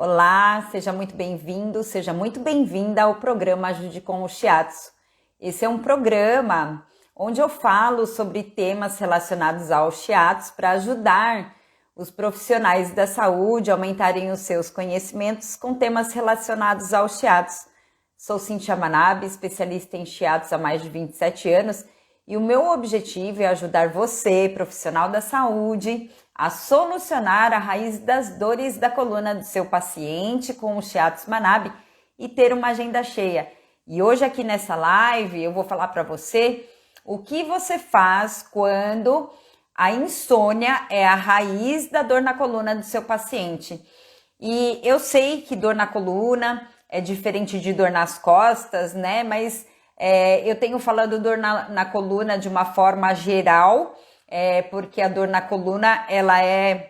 Olá, seja muito bem-vindo, seja muito bem-vinda ao programa Ajude com o Shiatsu. Esse é um programa onde eu falo sobre temas relacionados ao Shiatsu para ajudar os profissionais da saúde a aumentarem os seus conhecimentos com temas relacionados ao Shiatsu. Sou Cíntia Manabe, especialista em Shiatsu há mais de 27 anos e o meu objetivo é ajudar você, profissional da saúde, a solucionar a raiz das dores da coluna do seu paciente com o Shiatsu Manabe e ter uma agenda cheia. E hoje aqui nessa live eu vou falar para você o que você faz quando a insônia é a raiz da dor na coluna do seu paciente. E eu sei que dor na coluna é diferente de dor nas costas, né? Mas eu tenho falado dor na coluna de uma forma geral, porque a dor na coluna ela é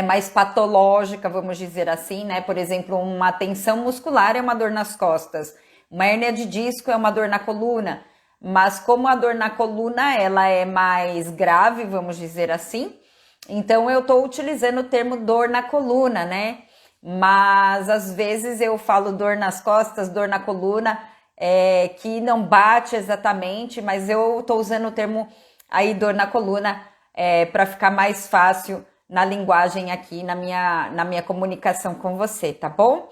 mais patológica, vamos dizer assim, né? Por exemplo, uma tensão muscular é uma dor nas costas, uma hérnia de disco é uma dor na coluna, mas como a dor na coluna ela é mais grave, vamos dizer assim, então eu estou utilizando o termo dor na coluna, né? Mas às vezes eu falo dor nas costas, dor na coluna, que não bate exatamente, mas eu estou usando o termo aí dor na coluna para ficar mais fácil na linguagem aqui, na minha comunicação com você, tá bom?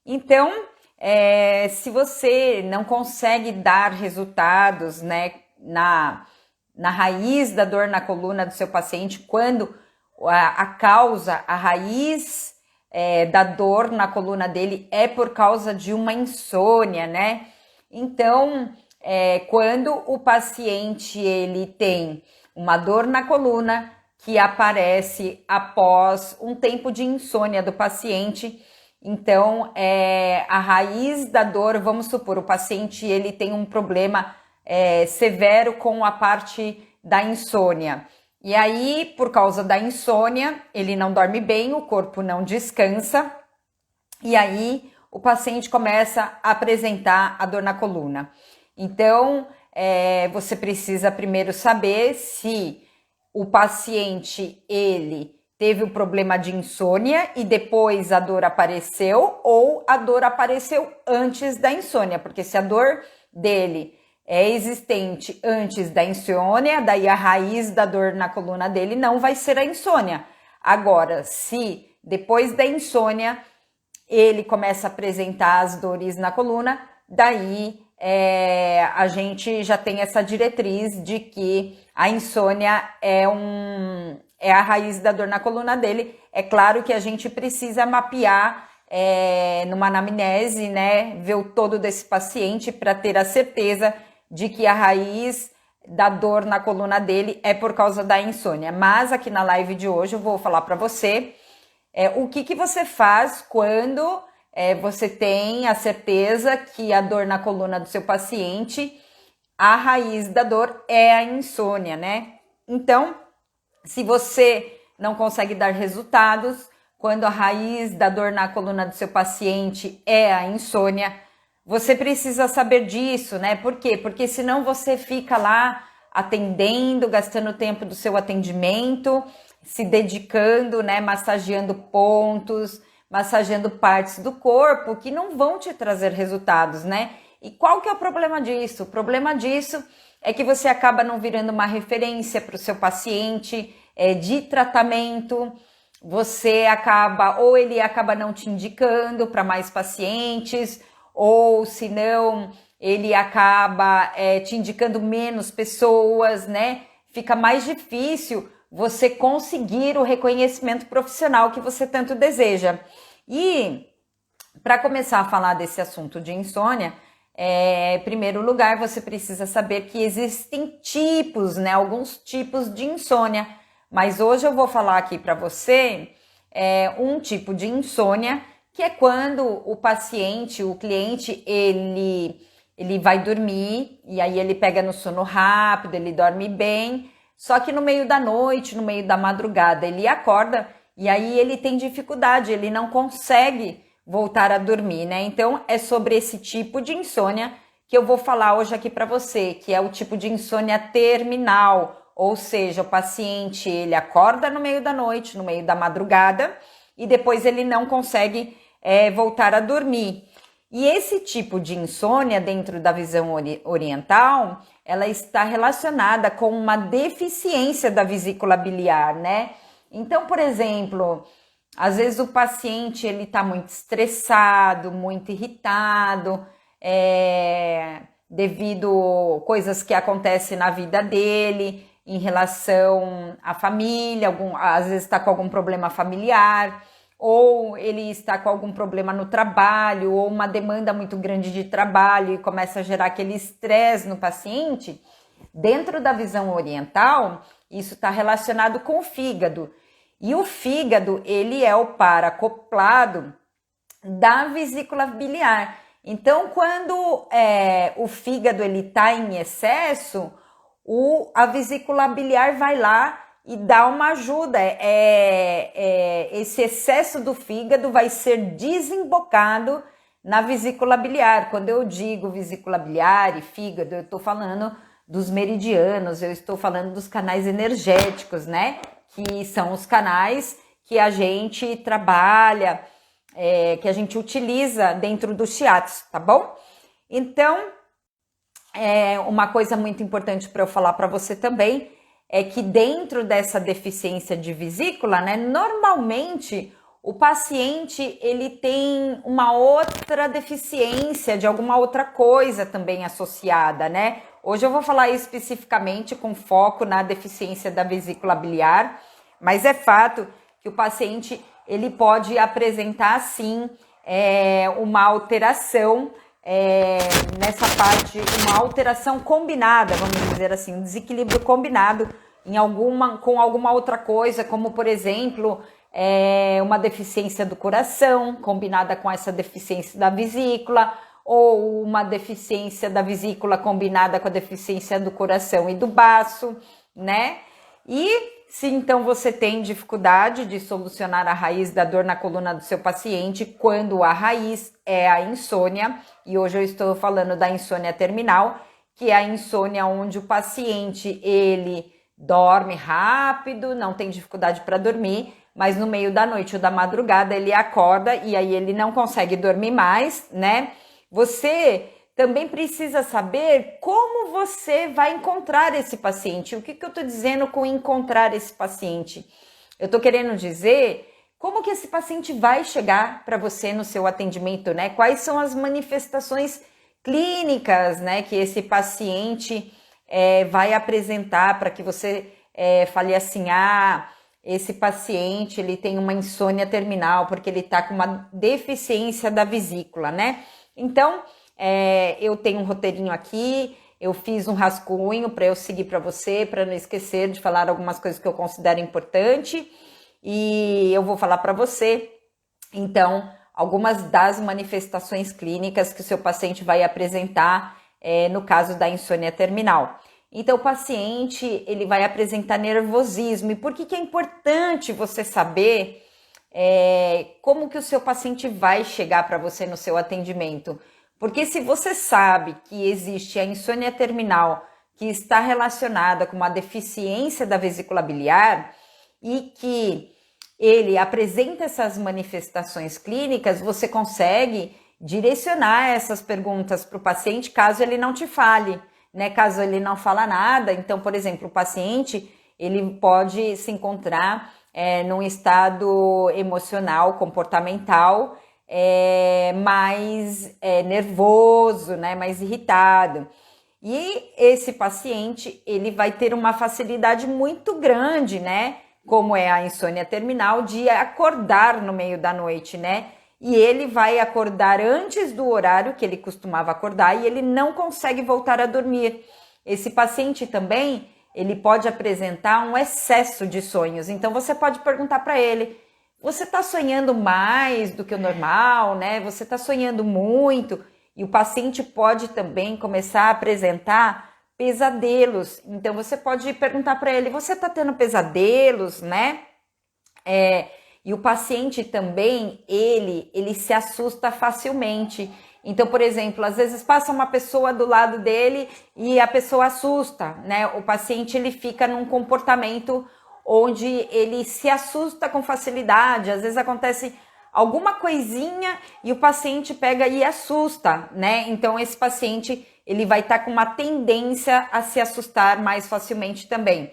Então, se você não consegue dar resultados, né, na raiz da dor na coluna do seu paciente, quando a causa, a raiz da dor na coluna dele é por causa de uma insônia, né? Então, quando o paciente ele tem uma dor na coluna que aparece após um tempo de insônia do paciente, então a raiz da dor, vamos supor, o paciente ele tem um problema severo com a parte da insônia. E aí, por causa da insônia, ele não dorme bem, o corpo não descansa, e aí o paciente começa a apresentar a dor na coluna. Então, você precisa primeiro saber se o paciente, ele teve o problema de insônia e depois a dor apareceu, ou a dor apareceu antes da insônia, porque se a dor dele é existente antes da insônia, daí a raiz da dor na coluna dele não vai ser a insônia. Agora, se depois da insônia ele começa a apresentar as dores na coluna, daí a gente já tem essa diretriz de que a insônia é a raiz da dor na coluna dele. É claro que a gente precisa mapear numa anamnese, né, ver o todo desse paciente para ter a certeza de que a raiz da dor na coluna dele é por causa da insônia. Mas aqui na live de hoje eu vou falar para você o que você faz quando você tem a certeza que a dor na coluna do seu paciente, a raiz da dor é a insônia, né? Então, se você não consegue dar resultados, quando a raiz da dor na coluna do seu paciente é a insônia, você precisa saber disso, né? Por quê? Porque senão você fica lá atendendo, gastando tempo do seu atendimento, se dedicando, né? Massageando pontos, massageando partes do corpo que não vão te trazer resultados, né? E qual que é o problema disso? O problema disso é que você acaba não virando uma referência para o seu paciente de tratamento, você acaba, ou ele acaba não te indicando para mais pacientes, ou se não, ele acaba te indicando menos pessoas, né? Fica mais difícil você conseguir o reconhecimento profissional que você tanto deseja. E para começar a falar desse assunto de insônia, em primeiro lugar, você precisa saber que existem tipos, né? Alguns tipos de insônia. Mas hoje eu vou falar aqui para você um tipo de insônia que é quando o paciente, o cliente, ele vai dormir e aí ele pega no sono rápido, ele dorme bem, só que no meio da noite, no meio da madrugada, ele acorda e aí ele tem dificuldade, ele não consegue voltar a dormir, né? Então é sobre esse tipo de insônia que eu vou falar hoje aqui para você, que é o tipo de insônia terminal, ou seja, o paciente ele acorda no meio da noite, no meio da madrugada, e depois ele não consegue voltar a dormir. E esse tipo de insônia dentro da visão oriental, ela está relacionada com uma deficiência da vesícula biliar, né? Então, por exemplo, às vezes o paciente ele está muito estressado, muito irritado, devido a coisas que acontecem na vida dele, em relação à família, às vezes está com algum problema familiar, ou ele está com algum problema no trabalho, ou uma demanda muito grande de trabalho e começa a gerar aquele estresse no paciente. Dentro da visão oriental, isso está relacionado com o fígado. E o fígado, ele é o par acoplado da vesícula biliar. Então, quando o fígado está em excesso, a vesícula biliar vai lá e dá uma ajuda. Esse excesso do fígado vai ser desembocado na vesícula biliar. Quando eu digo vesícula biliar e fígado, eu estou falando dos meridianos, eu estou falando dos canais energéticos, né? Que são os canais que a gente trabalha, que a gente utiliza dentro do shiatsu, tá bom? Então, uma coisa muito importante para eu falar para você também é que dentro dessa deficiência de vesícula, né, normalmente o paciente ele tem uma outra deficiência de alguma outra coisa também associada, né? Hoje eu vou falar especificamente com foco na deficiência da vesícula biliar, mas é fato que o paciente ele pode apresentar sim uma alteração nessa parte, uma alteração combinada, vamos dizer assim, um desequilíbrio combinado com alguma outra coisa, como por exemplo, uma deficiência do coração, combinada com essa deficiência da vesícula, ou uma deficiência da vesícula combinada com a deficiência do coração e do baço, né? E se então você tem dificuldade de solucionar a raiz da dor na coluna do seu paciente, quando a raiz é a insônia, e hoje eu estou falando da insônia terminal, que é a insônia onde o paciente ele dorme rápido, não tem dificuldade para dormir, mas no meio da noite ou da madrugada ele acorda e aí ele não consegue dormir mais, né? Você também precisa saber como você vai encontrar esse paciente. O que eu estou dizendo com encontrar esse paciente? Eu estou querendo dizer como que esse paciente vai chegar para você no seu atendimento, né? Quais são as manifestações clínicas, né, que esse paciente vai apresentar para que você fale assim, esse paciente ele tem uma insônia terminal porque ele está com uma deficiência da vesícula, né? Então, eu tenho um roteirinho aqui, eu fiz um rascunho para eu seguir para você, para não esquecer de falar algumas coisas que eu considero importante, e eu vou falar para você, então, algumas das manifestações clínicas que o seu paciente vai apresentar no caso da insônia terminal. Então, o paciente ele vai apresentar nervosismo. E por que é importante você saber como que o seu paciente vai chegar para você no seu atendimento? Porque se você sabe que existe a insônia terminal que está relacionada com uma deficiência da vesícula biliar e que ele apresenta essas manifestações clínicas, você consegue direcionar essas perguntas para o paciente caso ele não te fale, né? Caso ele não fala nada, então, por exemplo, o paciente ele pode se encontrar num estado emocional, comportamental, mais nervoso, né? Mais irritado. E esse paciente ele vai ter uma facilidade muito grande, né? Como é a insônia terminal, de acordar no meio da noite, né? E ele vai acordar antes do horário que ele costumava acordar e ele não consegue voltar a dormir. Esse paciente também, ele pode apresentar um excesso de sonhos. Então, você pode perguntar para ele, você está sonhando mais do que o normal, né? Você está sonhando muito? E o paciente pode também começar a apresentar pesadelos. Então, você pode perguntar para ele, você está tendo pesadelos, né? E o paciente também, ele se assusta facilmente. Então, por exemplo, às vezes passa uma pessoa do lado dele e a pessoa assusta, né? O paciente, ele fica num comportamento onde ele se assusta com facilidade, às vezes acontece alguma coisinha e o paciente pega e assusta, né? Então esse paciente, ele vai estar com uma tendência a se assustar mais facilmente também.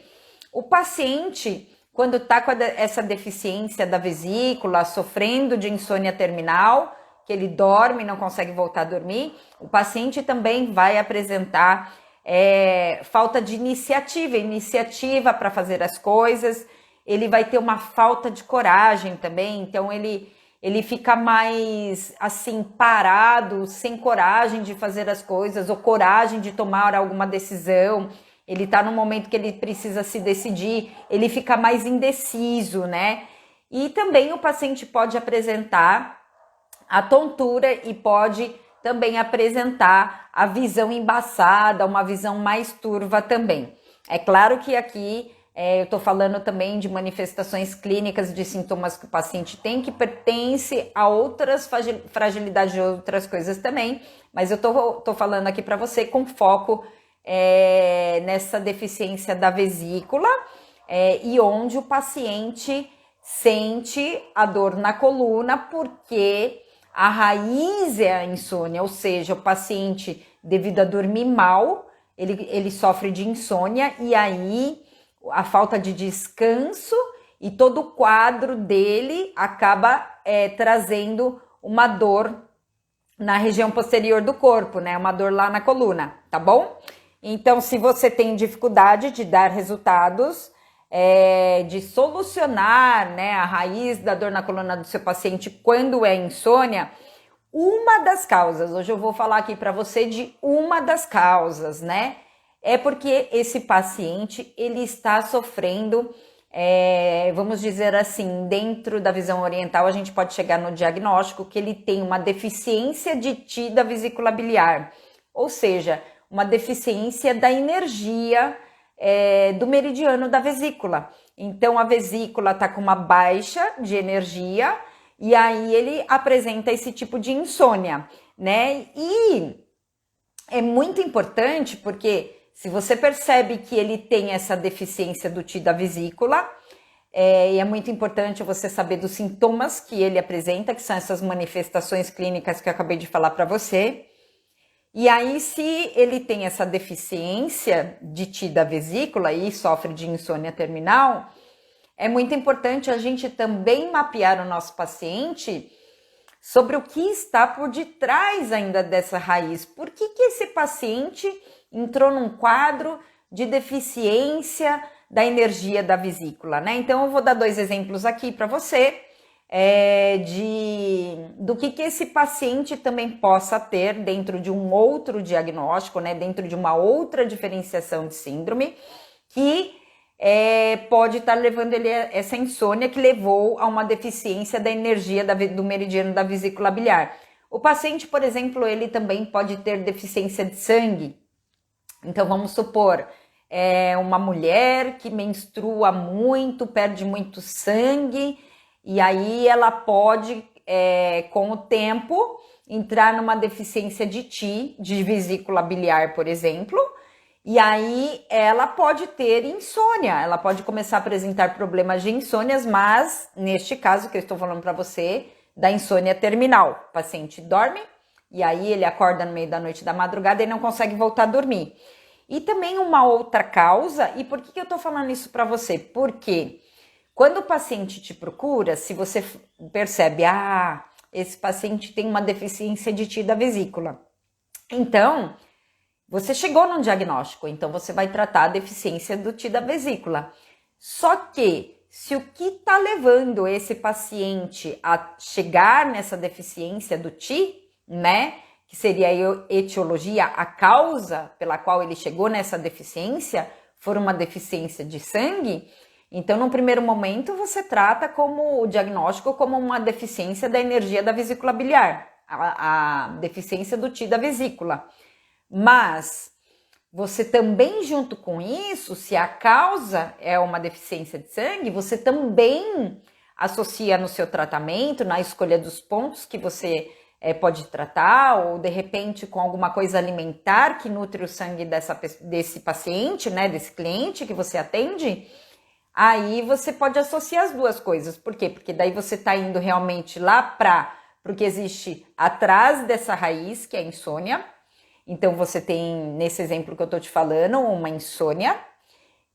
O paciente, quando está com essa deficiência da vesícula, sofrendo de insônia terminal, que ele dorme e não consegue voltar a dormir, o paciente também vai apresentar falta de iniciativa para fazer as coisas, ele vai ter uma falta de coragem também, então ele fica mais assim parado, sem coragem de fazer as coisas ou coragem de tomar alguma decisão. Ele está no momento que ele precisa se decidir, ele fica mais indeciso, né? E também o paciente pode apresentar a tontura e pode também apresentar a visão embaçada, uma visão mais turva também. É claro que aqui eu estou falando também de manifestações clínicas de sintomas que o paciente tem, que pertence a outras fragilidades de outras coisas também, mas eu estou falando aqui para você com foco nessa deficiência da vesícula e onde o paciente sente a dor na coluna porque a raiz é a insônia, ou seja, o paciente, devido a dormir mal, ele sofre de insônia e aí a falta de descanso e todo o quadro dele acaba trazendo uma dor na região posterior do corpo, né? Uma dor lá na coluna, tá bom? Então, se você tem dificuldade de dar resultados, de solucionar, né, a raiz da dor na coluna do seu paciente quando é insônia, uma das causas, hoje eu vou falar aqui para você de uma das causas, né? É porque esse paciente, ele está sofrendo, vamos dizer assim, dentro da visão oriental, a gente pode chegar no diagnóstico que ele tem uma deficiência de Ti da vesícula biliar, ou seja, uma deficiência da energia do meridiano da vesícula. Então, a vesícula está com uma baixa de energia e aí ele apresenta esse tipo de insônia, né? E é muito importante porque se você percebe que ele tem essa deficiência do Ti da vesícula, e é muito importante você saber dos sintomas que ele apresenta, que são essas manifestações clínicas que eu acabei de falar para você. E aí, se ele tem essa deficiência de Ti da vesícula e sofre de insônia terminal, é muito importante a gente também mapear o nosso paciente sobre o que está por detrás ainda dessa raiz. Por que esse paciente entrou num quadro de deficiência da energia da vesícula, né? Então, eu vou dar 2 exemplos aqui para você do que esse paciente também possa ter dentro de um outro diagnóstico, né? Dentro de uma outra diferenciação de síndrome, que pode estar levando ele a essa insônia que levou a uma deficiência da energia do meridiano da vesícula biliar. O paciente, por exemplo, ele também pode ter deficiência de sangue. Então, vamos supor, uma mulher que menstrua muito, perde muito sangue, e aí ela pode, com o tempo, entrar numa deficiência de Ti, de vesícula biliar, por exemplo, e aí ela pode ter insônia, ela pode começar a apresentar problemas de insônias, mas neste caso que eu estou falando para você, da insônia terminal, o paciente dorme, e aí ele acorda no meio da noite, da madrugada e não consegue voltar a dormir. E também uma outra causa, e por que eu tô falando isso para você? Porque quando o paciente te procura, se você percebe, esse paciente tem uma deficiência de Ti da vesícula. Então, você chegou num diagnóstico, então você vai tratar a deficiência do Ti da vesícula. Só que, se o que está levando esse paciente a chegar nessa deficiência do Ti, né, que seria a etiologia, a causa pela qual ele chegou nessa deficiência, for uma deficiência de sangue, então, no primeiro momento, você trata como o diagnóstico como uma deficiência da energia da vesícula biliar, a deficiência do Ti da vesícula. Mas você também, junto com isso, se a causa é uma deficiência de sangue, você também associa no seu tratamento, na escolha dos pontos que você pode tratar, ou de repente com alguma coisa alimentar que nutre o sangue desse paciente, né, desse cliente que você atende, aí você pode associar as duas coisas. Por quê? Porque daí você está indo realmente lá para o que existe atrás dessa raiz, que é a insônia. Então você tem, nesse exemplo que eu estou te falando, uma insônia,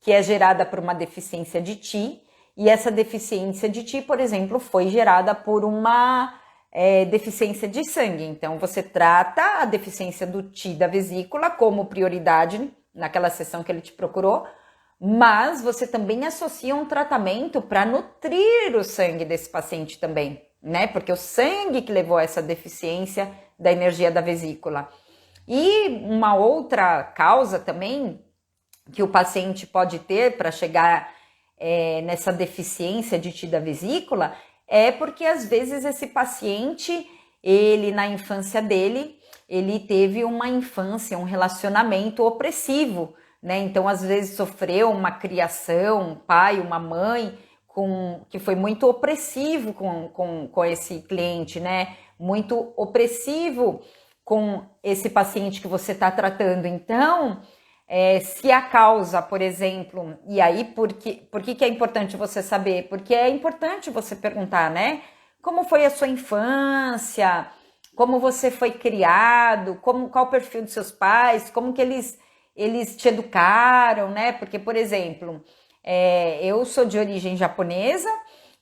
que é gerada por uma deficiência de Ti, e essa deficiência de Ti, por exemplo, foi gerada por uma deficiência de sangue. Então você trata a deficiência do Ti da vesícula como prioridade naquela sessão que ele te procurou, mas você também associa um tratamento para nutrir o sangue desse paciente também, né? Porque o sangue que levou a essa deficiência da energia da vesícula. E uma outra causa também que o paciente pode ter para chegar nessa deficiência de Ti da vesícula é porque às vezes esse paciente, ele na infância dele, ele teve uma infância, um relacionamento opressivo, né? Então às vezes sofreu uma criação, um pai, uma mãe, que foi muito opressivo com esse cliente, né? Muito opressivo com esse paciente que você está tratando. Então, se a causa, por exemplo, e aí por que é importante você saber? Porque é importante você perguntar, né? Como foi a sua infância? Como você foi criado? Qual o perfil dos seus pais? Como que eles te educaram, né? Porque, por exemplo, eu sou de origem japonesa,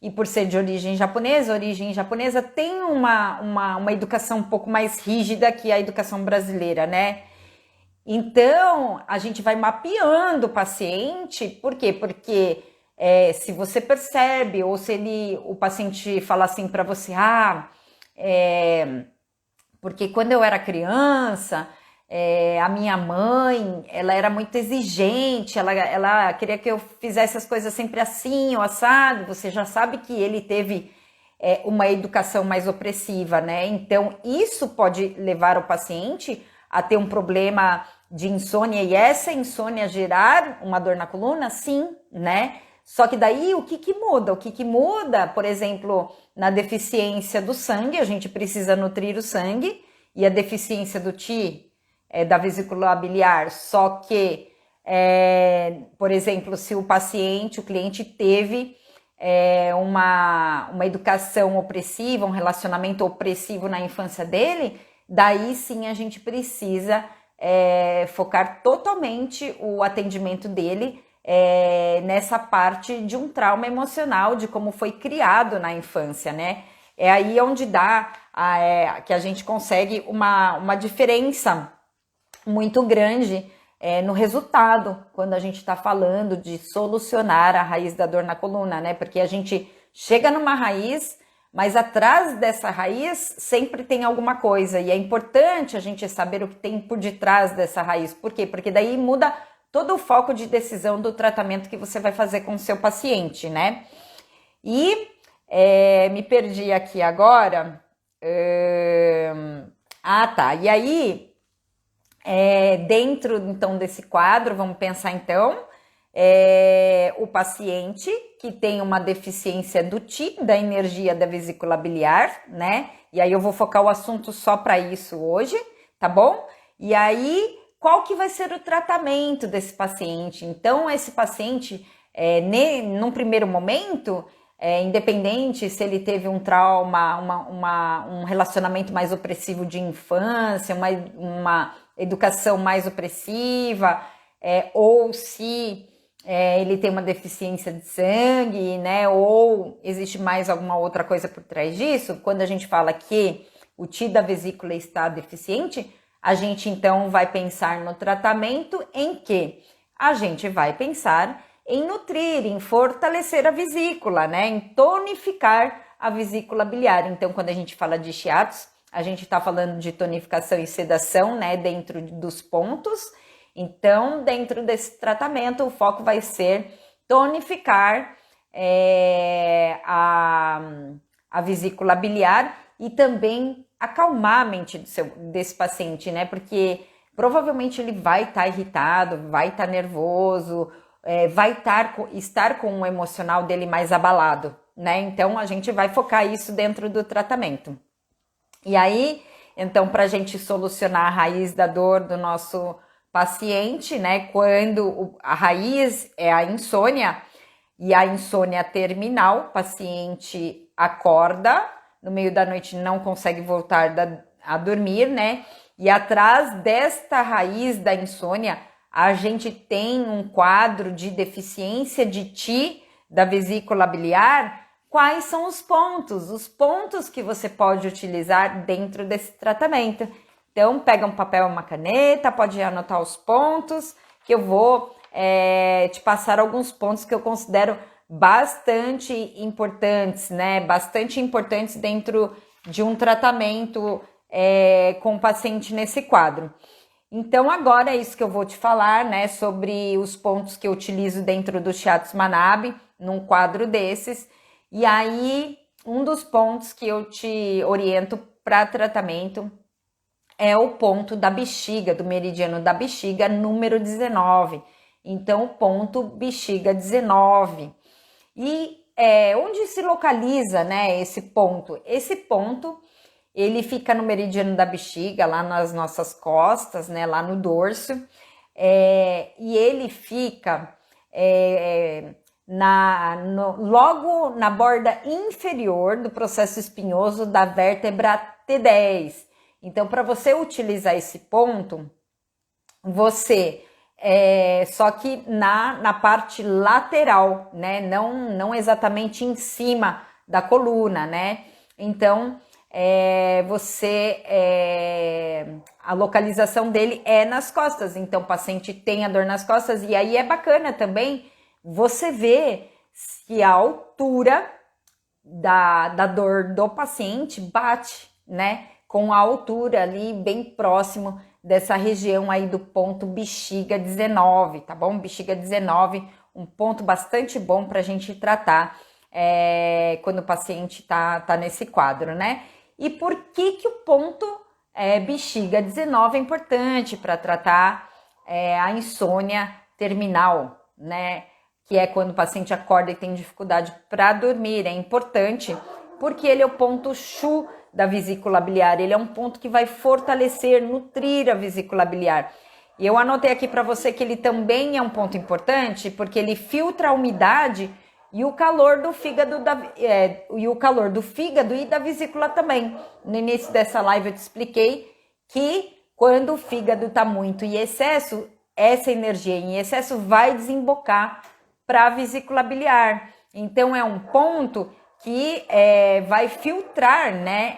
e por ser de origem japonesa tem uma educação um pouco mais rígida que a educação brasileira, né? Então, a gente vai mapeando o paciente, por quê? Porque se você percebe, ou se o paciente fala assim para você, porque quando eu era criança, a minha mãe, ela era muito exigente, ela queria que eu fizesse as coisas sempre assim, ou assado, você já sabe que ele teve uma educação mais opressiva, né? Então, isso pode levar o paciente a ter um problema de insônia, e essa insônia gerar uma dor na coluna, sim, né? Só que daí o que muda? O que muda, por exemplo, na deficiência do sangue, a gente precisa nutrir o sangue, e a deficiência do Ti da vesícula biliar, só que, por exemplo, se o cliente teve uma educação opressiva, um relacionamento opressivo na infância dele, daí sim a gente precisa focar totalmente o atendimento dele nessa parte de um trauma emocional, de como foi criado na infância, né? É aí onde dá que a gente consegue uma diferença muito grande no resultado, quando a gente está falando de solucionar a raiz da dor na coluna, né? Porque a gente chega numa raiz, mas atrás dessa raiz sempre tem alguma coisa, e é importante a gente saber o que tem por detrás dessa raiz. Por quê? Porque daí muda todo o foco de decisão do tratamento que você vai fazer com o seu paciente, né? E me perdi aqui agora. Tá. E aí, dentro então desse quadro, vamos pensar então, o paciente que tem uma deficiência do Ti, da energia da vesícula biliar, né? E aí eu vou focar o assunto só para isso hoje, tá bom? E aí, qual que vai ser o tratamento desse paciente? Então, esse paciente, num primeiro momento, independente se ele teve um trauma, um relacionamento mais opressivo de infância, uma educação mais opressiva, ou se ele tem uma deficiência de sangue, né? Ou existe mais alguma outra coisa por trás disso. Quando a gente fala que o Ti da vesícula está deficiente, a gente então vai pensar no tratamento em que a gente vai pensar em nutrir, em fortalecer a vesícula, né? Em tonificar a vesícula biliar. Então, quando a gente fala de shiatsu, a gente está falando de tonificação e sedação, né? Dentro dos pontos. Então, dentro desse tratamento, o foco vai ser tonificar a vesícula biliar e também acalmar a mente desse paciente, né? Porque provavelmente ele vai estar irritado, vai estar nervoso, vai estar com o emocional dele mais abalado, né? Então, a gente vai focar isso dentro do tratamento. E aí, então, para a gente solucionar a raiz da dor do nosso paciente, né? Quando a raiz é a insônia, e a insônia terminal, o paciente acorda, no meio da noite não consegue voltar a dormir, né? E atrás desta raiz da insônia, a gente tem um quadro de deficiência de Ti da vesícula biliar. Quais são os pontos? Os pontos que você pode utilizar dentro desse tratamento. Então, pega um papel e uma caneta, pode anotar os pontos, que eu vou te passar alguns pontos que eu considero bastante importantes, né? Bastante importantes dentro de um tratamento com o paciente nesse quadro. Então, agora é isso que eu vou te falar, né? Sobre os pontos que eu utilizo dentro do Shiatsu Manabe, num quadro desses. E aí, um dos pontos que eu te oriento para tratamento é o ponto da bexiga, do meridiano da bexiga, número 19. Então, o ponto bexiga 19. E onde se localiza, né, esse ponto? Esse ponto, ele fica no meridiano da bexiga, lá nas nossas costas, né, lá no dorso. E ele fica logo na borda inferior do processo espinhoso da vértebra T10. Então, para você utilizar esse ponto, você só que na parte lateral, né? Não exatamente em cima da coluna, né? Então, a localização dele é nas costas. Então, o paciente tem a dor nas costas, e aí é bacana também você ver se a altura da dor do paciente bate, né? Com a altura ali bem próximo dessa região aí do ponto bexiga 19, tá bom? Bexiga 19, um ponto bastante bom para a gente tratar quando o paciente tá nesse quadro, né? E por que o ponto bexiga 19 é importante para tratar a insônia terminal, né? Que é quando o paciente acorda e tem dificuldade para dormir. É importante porque ele é o ponto Shu da vesícula biliar, ele é um ponto que vai fortalecer, nutrir a vesícula biliar. E eu anotei aqui para você que ele também é um ponto importante, porque ele filtra a umidade e o calor do fígado e da vesícula também. No início dessa live eu te expliquei que quando o fígado está muito em excesso, essa energia em excesso vai desembocar para a vesícula biliar. Então é um ponto que vai filtrar, né,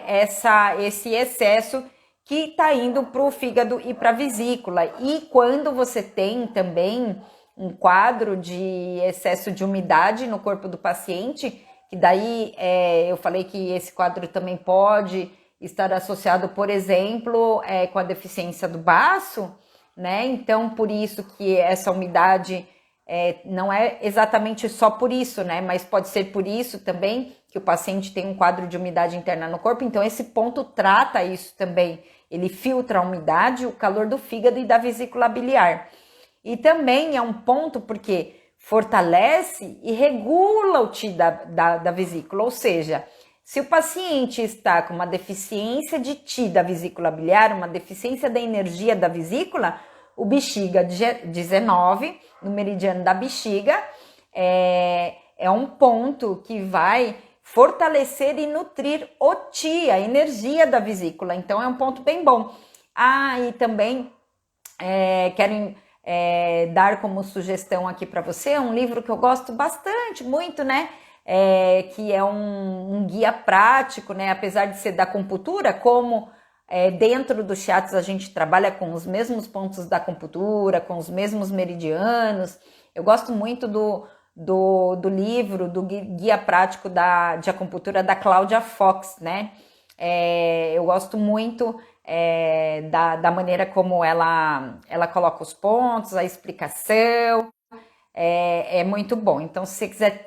esse excesso que está indo para o fígado e para a vesícula. E quando você tem também um quadro de excesso de umidade no corpo do paciente, que daí eu falei que esse quadro também pode estar associado, por exemplo, com a deficiência do baço, né? Então, por isso que essa umidade não é exatamente só por isso, né? Mas pode ser por isso também que o paciente tem um quadro de umidade interna no corpo. Então, esse ponto trata isso também. Ele filtra a umidade, o calor do fígado e da vesícula biliar. E também é um ponto porque fortalece e regula o Ti da vesícula. Ou seja, se o paciente está com uma deficiência de Ti da vesícula biliar, uma deficiência da energia da vesícula, o bexiga 19, no meridiano da bexiga, é um ponto que vai fortalecer e nutrir o Ti, a energia da vesícula. Então, é um ponto bem bom. E também quero dar como sugestão aqui para você um livro que eu gosto bastante, muito, né? Que é um guia prático, né? Apesar de ser da acupuntura, como dentro do Shiatsu a gente trabalha com os mesmos pontos da acupuntura, com os mesmos meridianos. Eu gosto muito do livro, do guia prático de acupuntura da Claudia Fox, né? Eu gosto muito da maneira como ela coloca os pontos, a explicação, é muito bom. Então, se você quiser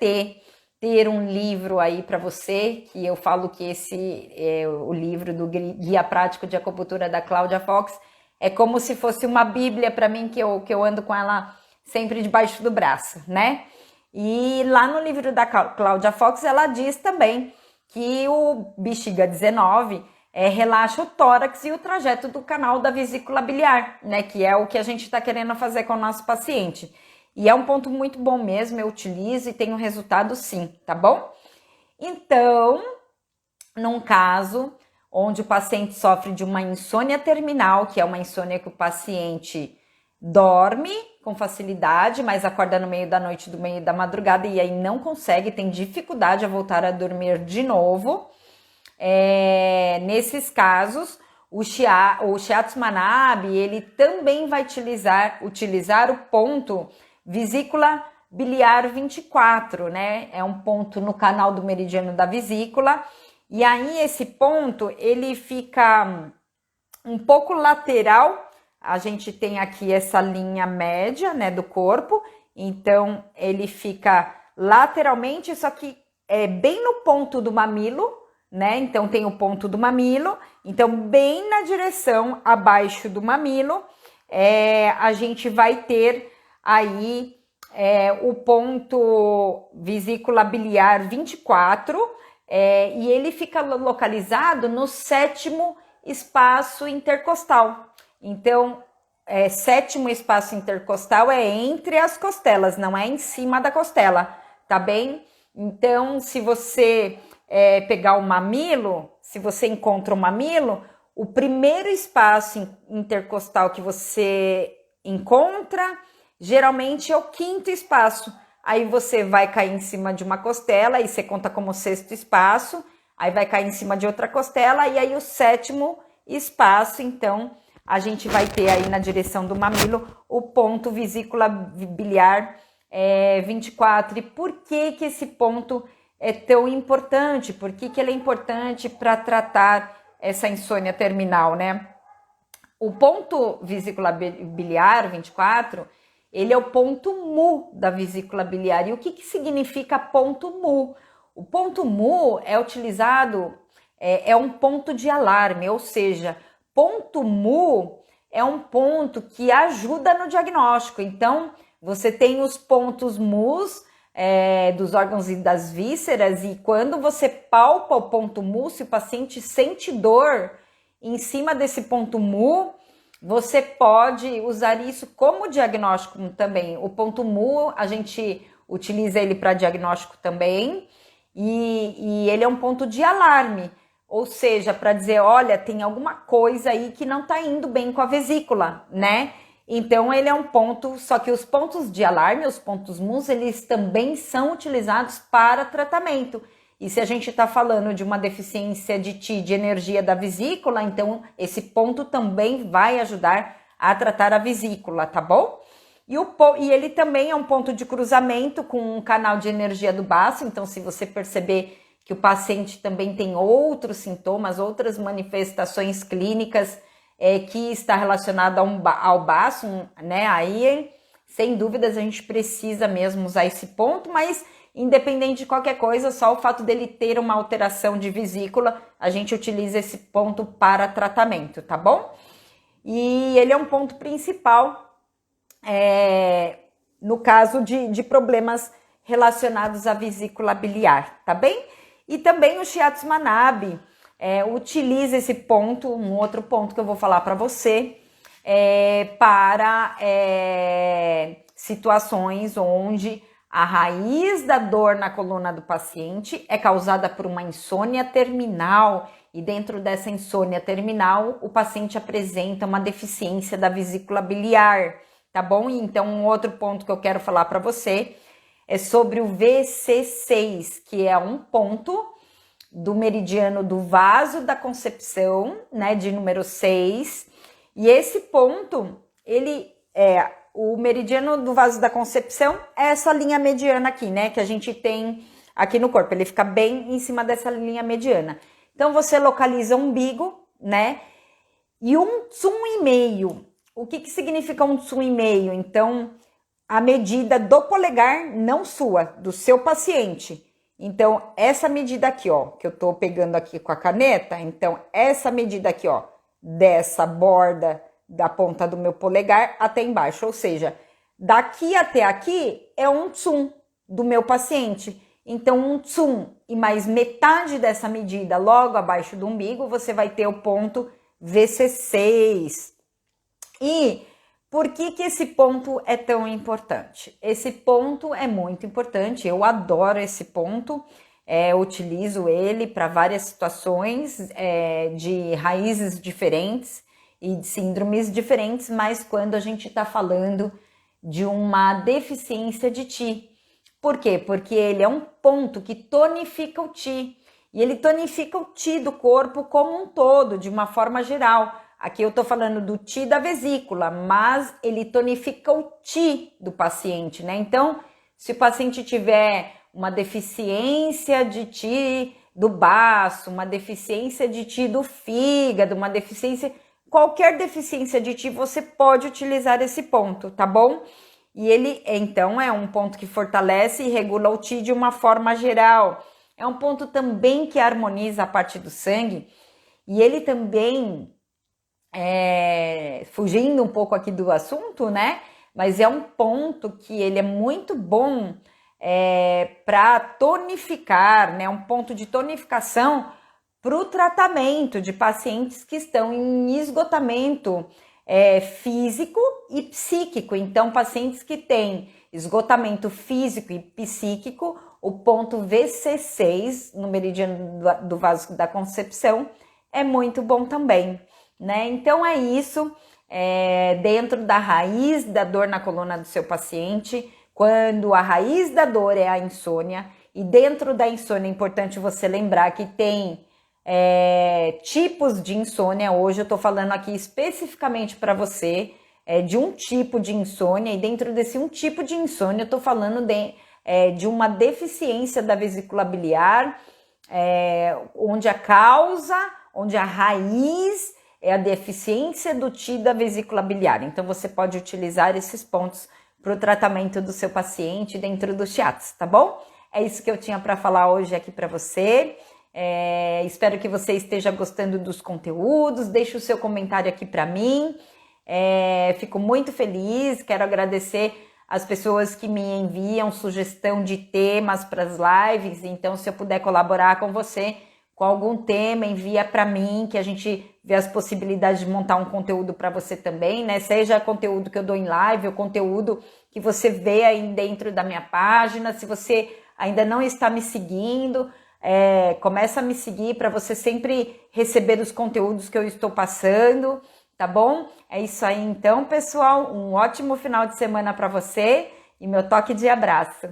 ter um livro aí para você, que eu falo que esse é o livro do Guia Prático de Acupuntura da Claudia Fox, é como se fosse uma bíblia para mim, que eu ando com ela sempre debaixo do braço, né? E lá no livro da Claudia Fox, ela diz também que o bexiga 19 relaxa o tórax e o trajeto do canal da vesícula biliar, né? Que é o que a gente está querendo fazer com o nosso paciente. E é um ponto muito bom mesmo, eu utilizo e tenho resultado sim, tá bom? Então, num caso onde o paciente sofre de uma insônia terminal, que é uma insônia que o paciente dorme com facilidade, mas acorda no meio da noite, do meio da madrugada e aí não consegue, tem dificuldade a voltar a dormir de novo. Nesses casos, o Shiatsu Manabe, ele também vai utilizar o ponto vesícula biliar 24, né? É um ponto no canal do meridiano da vesícula. E aí esse ponto, ele fica um pouco lateral. A gente tem aqui essa linha média, né, do corpo. Então, ele fica lateralmente, só que é bem no ponto do mamilo, né? Então, tem o ponto do mamilo. Então, bem na direção abaixo do mamilo, a gente vai ter aí o ponto vesícula biliar 24, e ele fica localizado no 7º espaço intercostal. Então, 7º espaço intercostal é entre as costelas, não é em cima da costela, tá bem? Então, se você pegar o mamilo, se você encontra o mamilo, o primeiro espaço intercostal que você encontra, geralmente é o 5º espaço. Aí você vai cair em cima de uma costela, e você conta como 6º espaço, aí vai cair em cima de outra costela, e aí o 7º espaço, então, a gente vai ter aí na direção do mamilo o ponto vesícula biliar 24. E por que esse ponto é tão importante? Por que ele é importante para tratar essa insônia terminal, né? O ponto vesícula biliar 24, ele é o ponto mu da vesícula biliar. E o que significa ponto mu? O ponto mu é utilizado, é um ponto de alarme, ou seja, ponto mu é um ponto que ajuda no diagnóstico. Então, você tem os pontos mus dos órgãos e das vísceras, e quando você palpa o ponto mu, se o paciente sente dor em cima desse ponto mu, você pode usar isso como diagnóstico também. O ponto mu, a gente utiliza ele para diagnóstico também, e ele é um ponto de alarme, ou seja, para dizer, olha, tem alguma coisa aí que não está indo bem com a vesícula, né? Então, ele é um ponto, só que os pontos de alarme, os pontos mus, eles também são utilizados para tratamento. E se a gente está falando de uma deficiência de Ti, de energia da vesícula, então esse ponto também vai ajudar a tratar a vesícula, tá bom? E ele também é um ponto de cruzamento com um canal de energia do baço, então se você perceber que o paciente também tem outros sintomas, outras manifestações clínicas que está relacionada ao baço, né? Aí, sem dúvidas, a gente precisa mesmo usar esse ponto, mas independente de qualquer coisa, só o fato dele ter uma alteração de vesícula, a gente utiliza esse ponto para tratamento, tá bom? E ele é um ponto principal no caso de problemas relacionados à vesícula biliar, tá bem? E também o Shiatsu Manabe utiliza esse ponto, um outro ponto que eu vou falar para você, para situações onde a raiz da dor na coluna do paciente é causada por uma insônia terminal, e dentro dessa insônia terminal o paciente apresenta uma deficiência da vesícula biliar, tá bom? Então, um outro ponto que eu quero falar para você é sobre o VC6, que é um ponto do meridiano do vaso da concepção, né, de número 6. E esse ponto, o meridiano do vaso da concepção é essa linha mediana aqui, né, que a gente tem aqui no corpo. Ele fica bem em cima dessa linha mediana. Então, você localiza o umbigo, né, e um tsum e meio. O que significa um tsum e meio? Então, a medida do polegar, não sua, do seu paciente. Então, essa medida aqui, ó, que eu tô pegando aqui com a caneta, então, essa medida aqui, ó, dessa borda da ponta do meu polegar até embaixo, ou seja, daqui até aqui é um tsum do meu paciente. Então, um tsum e mais metade dessa medida logo abaixo do umbigo, você vai ter o ponto VC6. E Por que esse ponto é tão importante? Esse ponto é muito importante, eu adoro esse ponto, utilizo ele para várias situações de raízes diferentes e de síndromes diferentes, mas quando a gente está falando de uma deficiência de Ti. Por quê? Porque ele é um ponto que tonifica o Ti, e ele tonifica o Ti do corpo como um todo, de uma forma geral. Aqui eu estou falando do Ti da vesícula, mas ele tonifica o Ti do paciente, né? Então, se o paciente tiver uma deficiência de Ti do baço, uma deficiência de Ti do fígado, uma deficiência, qualquer deficiência de Ti, você pode utilizar esse ponto, tá bom? E ele, então, é um ponto que fortalece e regula o Ti de uma forma geral. É um ponto também que harmoniza a parte do sangue, e ele também, fugindo um pouco aqui do assunto, né? Mas é um ponto que ele é muito bom para tonificar, né? Um ponto de tonificação para o tratamento de pacientes que estão em esgotamento físico e psíquico. Então, pacientes que têm esgotamento físico e psíquico, o ponto VC6 no meridiano do vaso da concepção é muito bom também, né? Então é isso, dentro da raiz da dor na coluna do seu paciente, quando a raiz da dor é a insônia, e dentro da insônia é importante você lembrar que tem tipos de insônia. Hoje eu tô falando aqui especificamente para você de um tipo de insônia, e dentro desse um tipo de insônia eu tô falando de uma deficiência da vesícula biliar, onde a causa, onde a raiz é a deficiência do Ti da vesícula biliar. Então você pode utilizar esses pontos para o tratamento do seu paciente dentro do shiatsu, tá bom? É isso que eu tinha para falar hoje aqui para você. Espero que você esteja gostando dos conteúdos. Deixe o seu comentário aqui para mim. Fico muito feliz. Quero agradecer as pessoas que me enviam sugestão de temas para as lives. Então, se eu puder colaborar com você com algum tema, envia para mim, que a gente vê as possibilidades de montar um conteúdo para você também, né? Seja conteúdo que eu dou em live ou conteúdo que você vê aí dentro da minha página. Se você ainda não está me seguindo, começa a me seguir para você sempre receber os conteúdos que eu estou passando, tá bom? É isso aí então, pessoal. Um ótimo final de semana para você e meu toque de abraço.